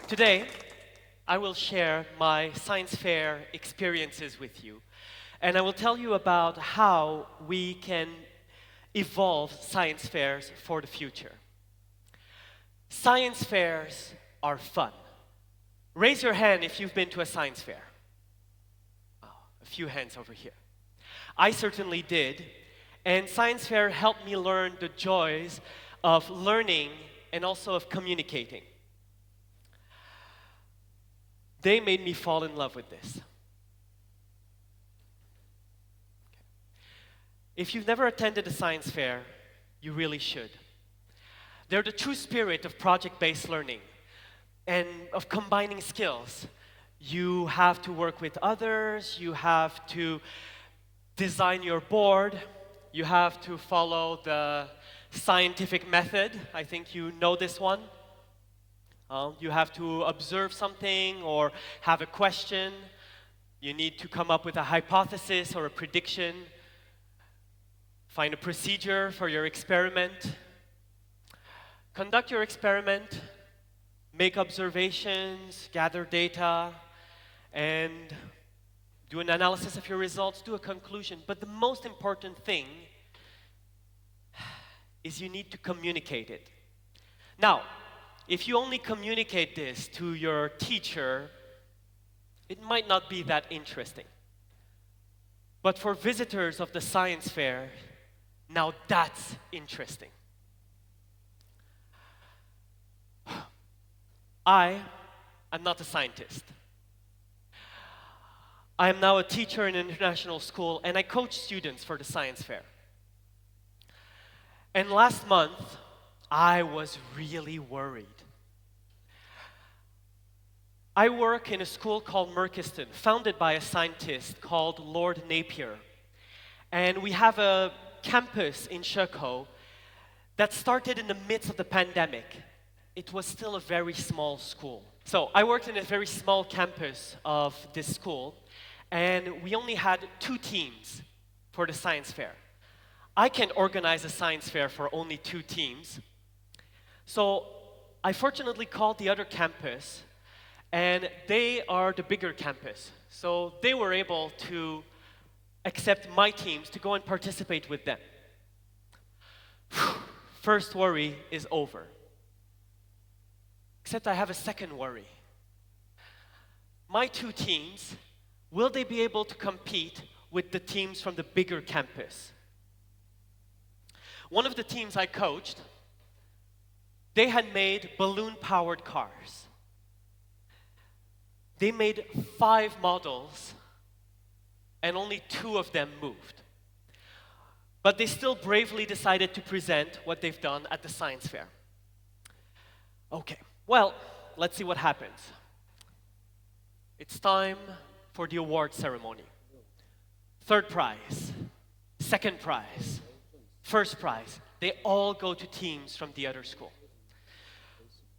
Today, I will share my science fair experiences with you, and I will tell you about how we can evolve science fairs for the future. Science fairs are fun. Raise your hand if you've been to a science fair. Oh, a few hands over here. I certainly did, and science fair helped me learn the joys of learning and also of communicating. They made me fall in love with this. If you've never attended a science fair, you really should. They're the true spirit of project-based learning and of combining skills. You have to work with others, you have to design your board, you have to follow the scientific method. I think you know this one. You have to observe something or have a question. You need to come up with a hypothesis or a prediction. Find a procedure for your experiment. Conduct your experiment. Make observations, gather data, and do an analysis of your results, do a conclusion. But the most important thing is you need to communicate it. Now, if you only communicate this to your teacher, it might not be that interesting. But for visitors of the science fair, now that's interesting. I am not a scientist. I am now a teacher in an international school, and I coach students for the science fair. And last month, I was really worried. I work in a school called Merkiston, founded by a scientist called Lord Napier. And we have a campus in Shanghai that started in the midst of the pandemic. It was still a very small school. So I worked in a very small campus of this school, and we only had 2 teams for the science fair. I can't organize a science fair for only 2 teams. So I fortunately called the other campus, and they are the bigger campus. So they were able to accept my teams to go and participate with them. First worry is over. Except I have a second worry. My 2 teams, will they be able to compete with the teams from the bigger campus? One of the teams I coached, they had made balloon-powered cars. They made 5 models, and only 2 of them moved. But they still bravely decided to present what they've done at the science fair. Okay, well, let's see what happens. It's time for the award ceremony. 3rd prize, 2nd prize, 1st prize. They all go to teams from the other school.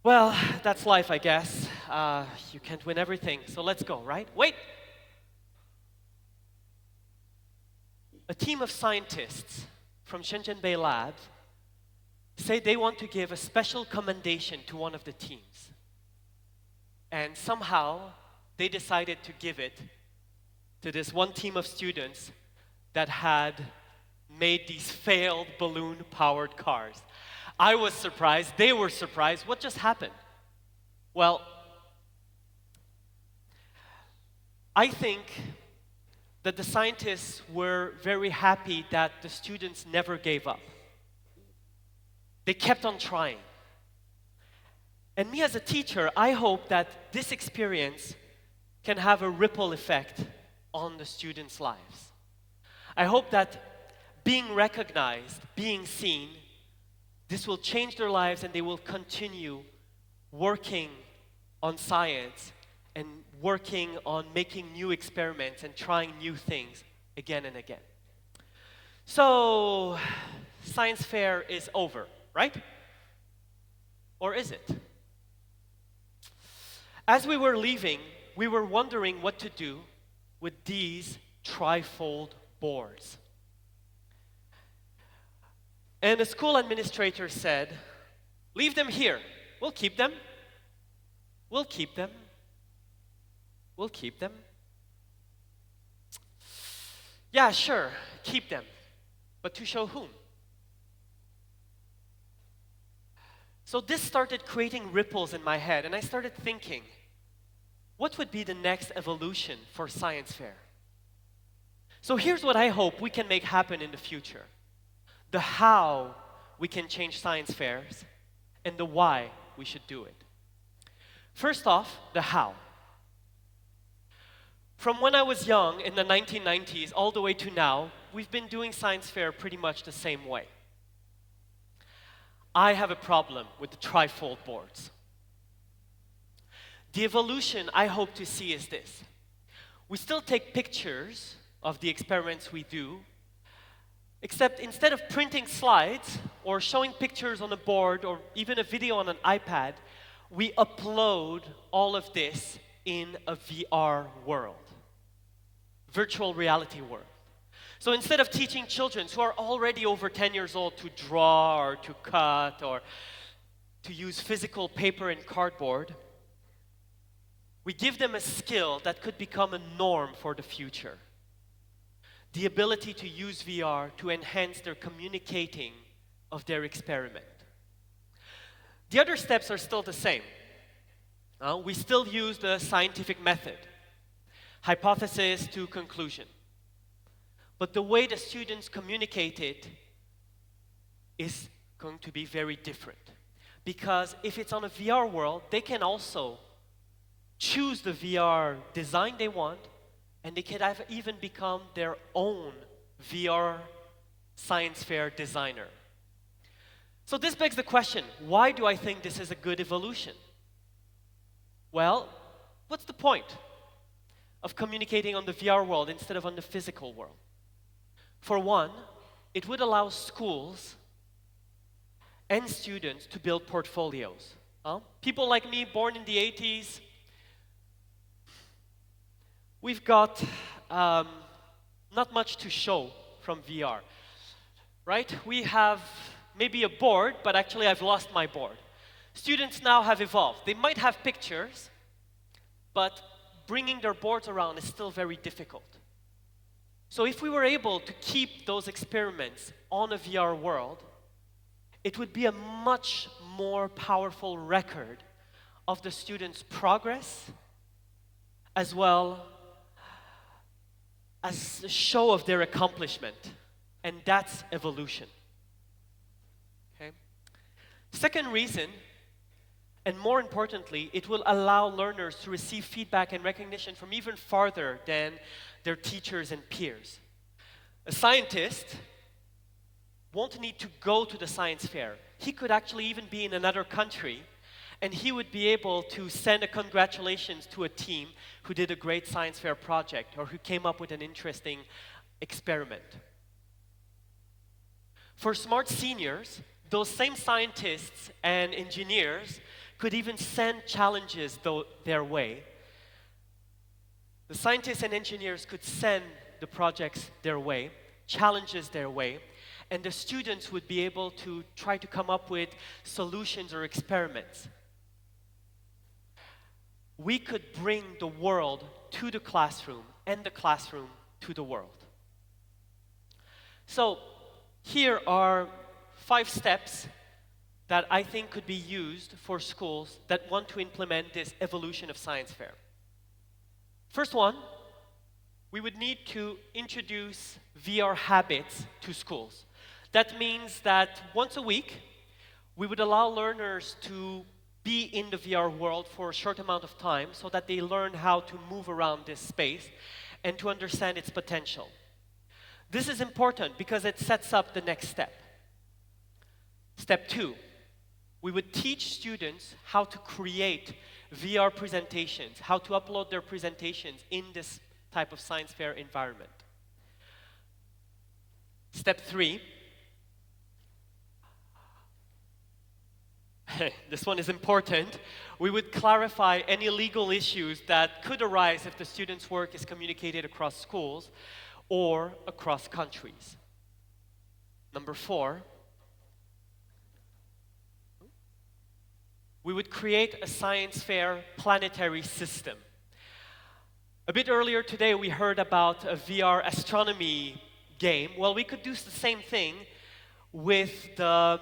Well, that's life, I guess. You can't win everything, so let's go, right? Wait! A team of scientists from Shenzhen Bay Lab say they want to give a special commendation to one of the teams. And somehow, they decided to give it to this one team of students that had made these failed balloon-powered cars. I was surprised, they were surprised. What just happened? Well, I think that the scientists were very happy that the students never gave up. They kept on trying. And me as a teacher, I hope that this experience can have a ripple effect on the students' lives. I hope that being recognized, being seen, this will change their lives and they will continue working on science and working on making new experiments and trying new things again and again. So, science fair is over. right? Or is it? As we were leaving, we were wondering what to do with these trifold boards. And the school administrator said, leave them here. We'll keep them. We'll keep them. We'll keep them. Yeah, sure, keep them. But to show whom? So this started creating ripples in my head, and I started thinking, what would be the next evolution for science fair? So here's what I hope we can make happen in the future. The how we can change science fairs, and the why we should do it. First off, the how. From when I was young in the 1990s all the way to now, we've been doing science fair pretty much the same way. I have a problem with the trifold boards. The evolution I hope to see is this. We still take pictures of the experiments we do, except instead of printing slides or showing pictures on a board or even a video on an iPad, we upload all of this in a VR world, virtual reality world. So instead of teaching children who are already over 10 years old to draw or to cut or to use physical paper and cardboard, we give them a skill that could become a norm for the future. The ability to use VR to enhance their communicating of their experiment. The other steps are still the same. We still use the scientific method, hypothesis to conclusion. But the way the students communicate it is going to be very different. Because if it's on a VR world, they can also choose the VR design they want, and they can even become their own VR science fair designer. So this begs the question, why do I think this is a good evolution? Well, what's the point of communicating on the VR world instead of on the physical world? For one, it would allow schools and students to build portfolios. People like me, born in the 80s, we've got not much to show from VR, right? We have maybe a board, but actually I've lost my board. Students now have evolved. They might have pictures, but bringing their boards around is still very difficult. So if we were able to keep those experiments on a VR world, it would be a much more powerful record of the students' progress, as well as a show of their accomplishment. And that's evolution. Okay? Second reason, and more importantly, it will allow learners to receive feedback and recognition from even farther than their teachers and peers. A scientist won't need to go to the science fair. He could actually even be in another country, and he would be able to send a congratulations to a team who did a great science fair project or who came up with an interesting experiment. For smart seniors, those same scientists and engineers could even send challenges their way. The scientists and engineers could send the projects their way, challenges their way, and the students would be able to try to come up with solutions or experiments. We could bring the world to the classroom and the classroom to the world. So here are 5 steps that I think could be used for schools that want to implement this evolution of science fair. First one, we would need to introduce VR habits to schools. That means that once a week, we would allow learners to be in the VR world for a short amount of time so that they learn how to move around this space and to understand its potential. This is important because it sets up the next step. Step 2, we would teach students how to create VR presentations, how to upload their presentations in this type of science fair environment. Step 3, this one is important, we would clarify any legal issues that could arise if the student's work is communicated across schools or across countries. Number 4, we would create a science fair planetary system. A bit earlier today, we heard about a VR astronomy game. Well, we could do the same thing with the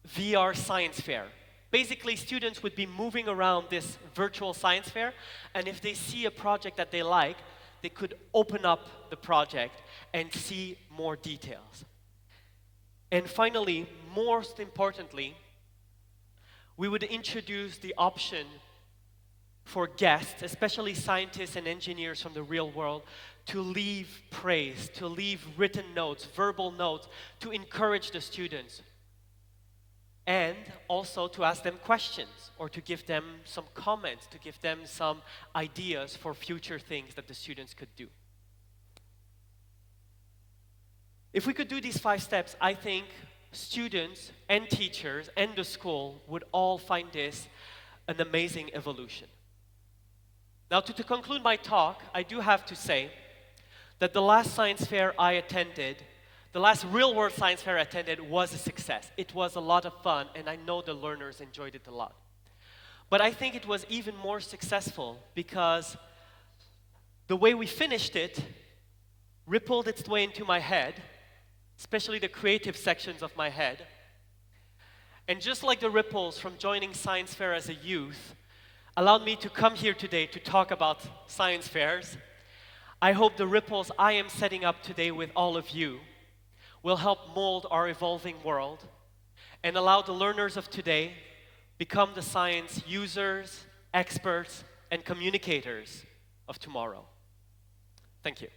VR science fair. Basically, students would be moving around this virtual science fair, and if they see a project that they like, they could open up the project and see more details. And finally, most importantly, we would introduce the option for guests, especially scientists and engineers from the real world, to leave praise, to leave written notes, verbal notes, to encourage the students, and also to ask them questions or to give them some comments, to give them some ideas for future things that the students could do. If we could do these 5 steps, I think students and teachers and the school would all find this an amazing evolution. Now, to conclude my talk, I do have to say that the last science fair I attended, the last real-world science fair I attended, was a success. It was a lot of fun, and I know the learners enjoyed it a lot. But I think it was even more successful because the way we finished it rippled its way into my head, especially the creative sections of my head. And just like the ripples from joining science fair as a youth allowed me to come here today to talk about science fairs, I hope the ripples I am setting up today with all of you will help mold our evolving world and allow the learners of today become the science users, experts, and communicators of tomorrow. Thank you.